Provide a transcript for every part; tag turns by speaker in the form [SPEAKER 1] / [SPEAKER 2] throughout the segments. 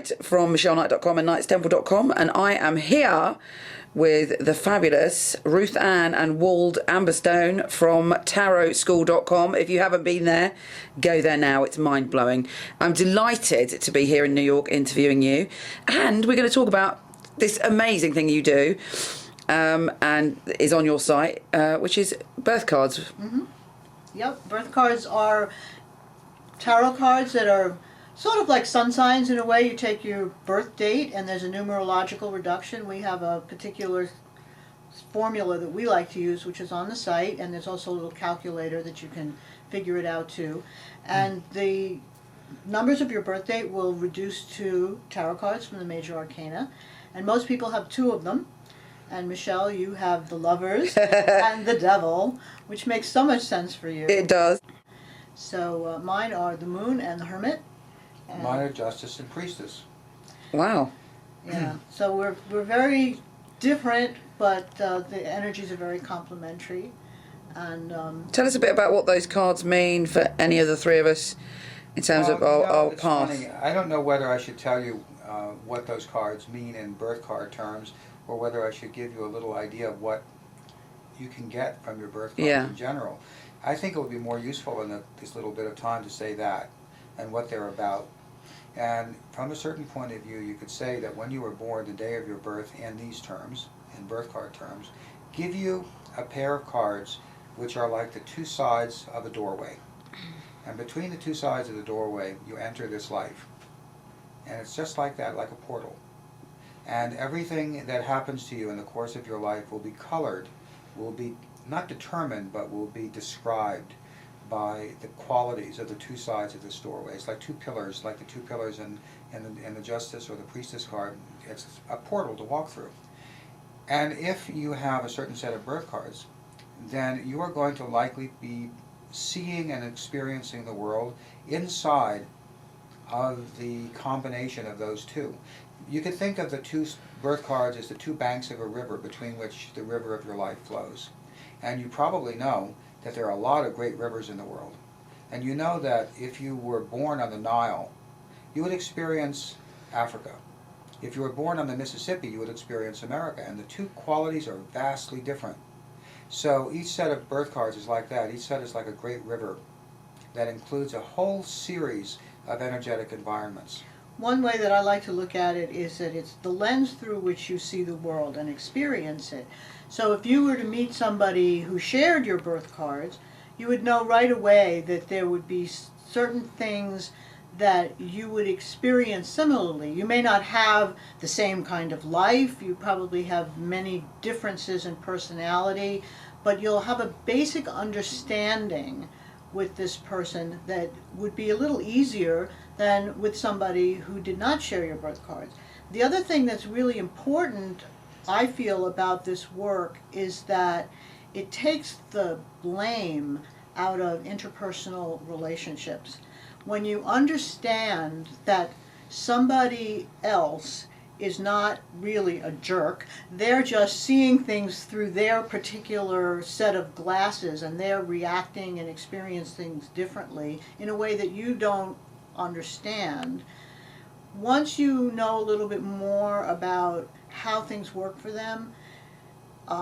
[SPEAKER 1] Knight from MichelleKnight.com and KnightsTemple.com, and I am here with the fabulous Ruth Ann and Walt Amberstone from TarotSchool.com. If you haven't been there, go there now. It's mind-blowing. I'm delighted to be here in New York interviewing you, and we're going to talk about this amazing thing you do, and is on your site, which is birth cards.
[SPEAKER 2] Mm-hmm. Yep, birth cards are tarot cards that are sort of like sun signs in a way. You take your birth date and there's a numerological reduction. We have a particular formula that we like to use, which is on the site, and there's also a little calculator that you can figure it out too. And the numbers of your birth date will reduce to tarot cards from the major arcana, and most people have two of them. And Michelle, you have the Lovers and the Devil, which makes so much sense for you.
[SPEAKER 1] It does.
[SPEAKER 2] So mine are the Moon and the Hermit. And
[SPEAKER 3] mine are Justice and Priestess.
[SPEAKER 1] Wow.
[SPEAKER 2] Yeah. So we're very different, but the energies are very complementary. And
[SPEAKER 1] tell us a bit about what those cards mean for any of the three of us in terms of our path.
[SPEAKER 3] Funny. I don't know whether I should tell you what those cards mean in birth card terms, or whether I should give you a little idea of what you can get from your birth cards in general. I think it would be more useful in this little bit of time to say that and what they're about. And from a certain point of view, you could say that when you were born, the day of your birth, in these terms, in birth card terms, give you a pair of cards which are like the two sides of a doorway. And between the two sides of the doorway, you enter this life. And it's just like that, like a portal. And everything that happens to you in the course of your life will be colored, will be not determined, but will be described by the qualities of the two sides of this doorway. It's like two pillars, like the two pillars in the Justice or the Priestess card. It's a portal to walk through. And if you have a certain set of birth cards, then you are going to likely be seeing and experiencing the world inside of the combination of those two. You could think of the two birth cards as the two banks of a river between which the river of your life flows. And you probably know that there are a lot of great rivers in the world. And you know that if you were born on the Nile, you would experience Africa. If you were born on the Mississippi, you would experience America. And the two qualities are vastly different. So each set of birth cards is like that. Each set is like a great river that includes a whole series of energetic environments.
[SPEAKER 2] one way that I like to look at it is that it's the lens through which you see the world and experience it. So if you were to meet somebody who shared your birth cards, you would know right away that there would be certain things that you would experience similarly. You may not have the same kind of life, you probably have many differences in personality, but you'll have a basic understanding with this person that would be a little easier than with somebody who did not share your birth cards. The other thing that's really important, I feel, about this work is that it takes the blame out of interpersonal relationships. When you understand that somebody else is not really a jerk, they're just seeing things through their particular set of glasses and they're reacting and experiencing things differently in a way that you don't understand. Once you know a little bit more about how things work for them,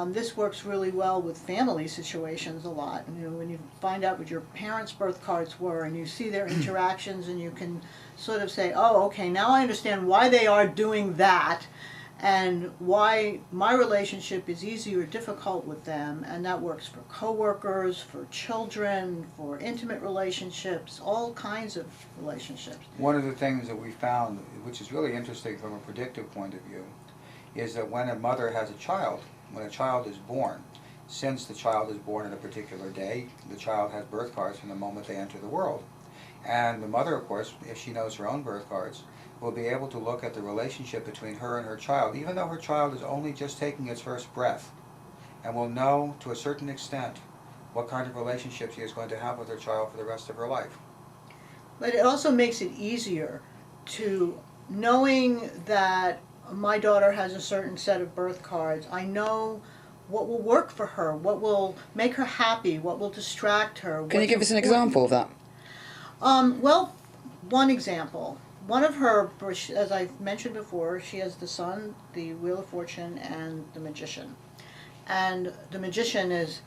[SPEAKER 2] this works really well with family situations a lot. You know, when you find out what your parents' birth cards were and you see their interactions and you can sort of say, oh, okay, now I understand why they are doing that and why my relationship is easy or difficult with them. And that works for coworkers, for children, for intimate relationships, all kinds of relationships.
[SPEAKER 3] One of the things that we found, which is really interesting from a predictive point of view, is that when a mother has a child, when a child is born, since the child is born on a particular day, the child has birth cards from the moment they enter the world. And the mother, of course, if she knows her own birth cards, will be able to look at the relationship between her and her child, even though her child is only just taking its first breath, and will know to a certain extent what kind of relationship she is going to have with her child for the rest of her life.
[SPEAKER 2] But it also makes it easier to, knowing that my daughter has a certain set of birth cards, I know what will work for her, what will make her happy, what will distract her.
[SPEAKER 1] Can you give us an example of that?
[SPEAKER 2] Well, one example one of her, as I mentioned before, she has the Sun, the Wheel of Fortune, and the Magician. And the Magician is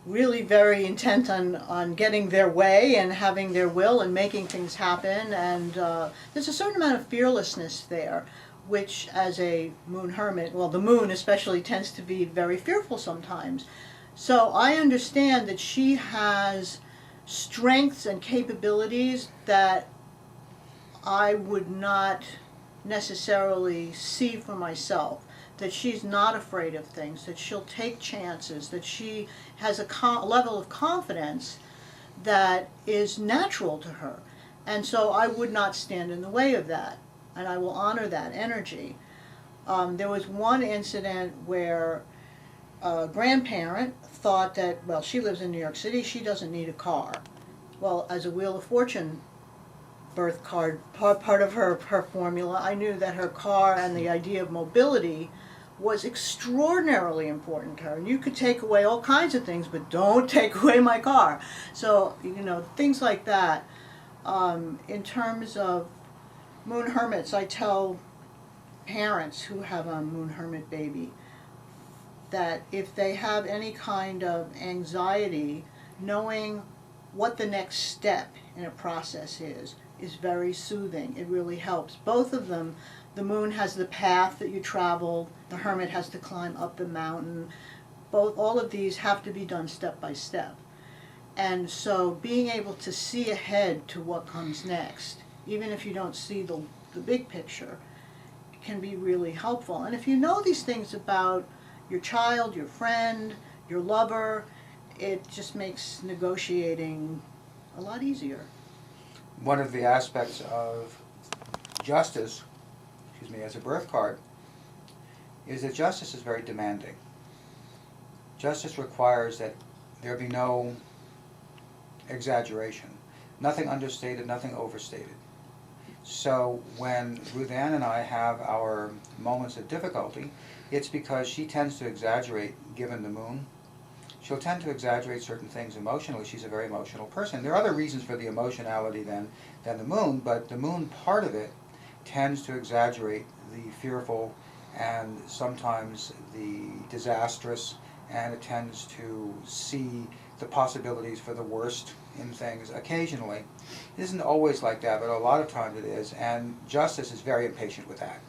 [SPEAKER 2] really very intent on getting their way and having their will and making things happen. And there's a certain amount of fearlessness there, which as a moon hermit, well, the moon especially tends to be very fearful sometimes. So I understand that she has strengths and capabilities that I would not necessarily see for myself. That she's not afraid of things, that she'll take chances, that she has a level of confidence that is natural to her. And so I would not stand in the way of that, and I will honor that energy. There was one incident where a grandparent thought that, well, she lives in New York City, she doesn't need a car. Well, as a Wheel of Fortune birth card, part of her formula, I knew that her car and the idea of mobility was extraordinarily important to her. And you could take away all kinds of things, but don't take away my car. So, things like that. In terms of moon hermits, I tell parents who have a moon hermit baby that if they have any kind of anxiety, knowing what the next step in a process is very soothing. It really helps. Both of them, the moon has the path that you travel, the hermit has to climb up the mountain. All of these have to be done step by step. And so being able to see ahead to what comes next, even if you don't see the big picture, can be really helpful. And if you know these things about your child, your friend, your lover, it just makes negotiating a lot easier.
[SPEAKER 3] One of the aspects of justice, as a birth card, is that justice is very demanding. Justice requires that there be no exaggeration, nothing understated, nothing overstated. So when Ruth Ann and I have our moments of difficulty, it's because she tends to exaggerate, given the moon. She'll tend to exaggerate certain things emotionally. She's a very emotional person. There are other reasons for the emotionality than the moon, but the moon part of it tends to exaggerate the fearful and sometimes the disastrous, and it tends to see the possibilities for the worst in things occasionally. It isn't always like that, but a lot of times it is, and justice is very impatient with that.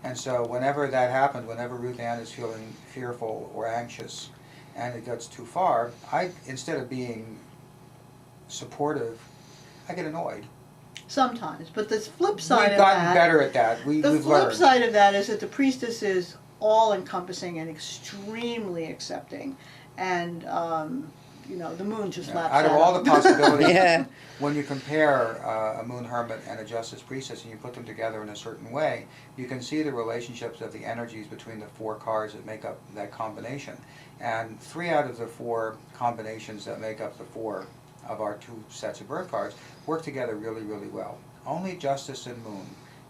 [SPEAKER 3] And so whenever that happens, whenever Ruth Ann is feeling fearful or anxious, and it gets too far, instead of being supportive, I get annoyed.
[SPEAKER 2] Sometimes, but the flip side
[SPEAKER 3] We've
[SPEAKER 2] of
[SPEAKER 3] gotten
[SPEAKER 2] that,
[SPEAKER 3] better at that.
[SPEAKER 2] the
[SPEAKER 3] We've
[SPEAKER 2] flip
[SPEAKER 3] learned.
[SPEAKER 2] side of that is that the priestess is all-encompassing and extremely accepting, and the moon just laughs
[SPEAKER 3] Out
[SPEAKER 2] at
[SPEAKER 3] of all
[SPEAKER 2] them.
[SPEAKER 3] the possibilities,
[SPEAKER 1] Yeah.
[SPEAKER 3] when you compare a moon hermit and a justice priestess and you put them together in a certain way, you can see the relationships of the energies between the four cards that make up that combination. And 3 out of the 4 combinations that make up the 4 of our 2 sets of birth cards work together really, really well. Only justice and moon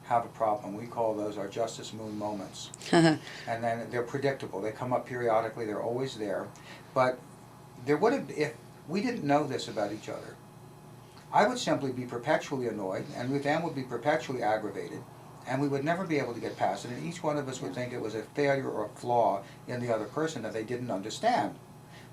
[SPEAKER 3] have a problem. We call those our justice moon moments. And then they're predictable. They come up periodically. They're always there. But there would have, if we didn't know this about each other, I would simply be perpetually annoyed, and Ruth Ann would be perpetually aggravated, and we would never be able to get past it, and each one of us would think it was a failure or a flaw in the other person that they didn't understand.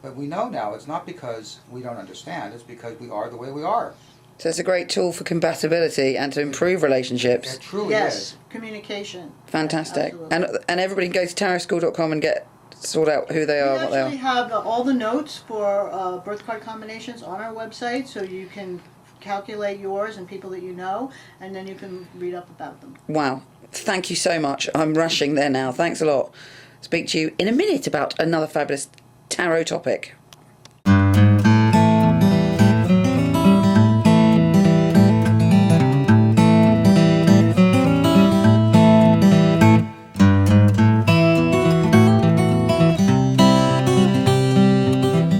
[SPEAKER 3] But we know now it's not because we don't understand, it's because we are the way we are.
[SPEAKER 1] So it's a great tool for compatibility and to improve relationships.
[SPEAKER 3] It truly
[SPEAKER 2] Yes,
[SPEAKER 3] is.
[SPEAKER 2] communication.
[SPEAKER 1] Fantastic.
[SPEAKER 2] Absolutely.
[SPEAKER 1] And everybody can go to tarotschool.com and sort out who they are,
[SPEAKER 2] We
[SPEAKER 1] what they
[SPEAKER 2] actually
[SPEAKER 1] are.
[SPEAKER 2] have all the notes for birth card combinations on our website, so you can calculate yours and people that you know, and then you can read up about them.
[SPEAKER 1] Wow. Thank you so much. I'm rushing there now. Thanks a lot. Speak to you in a minute about another fabulous tarot topic.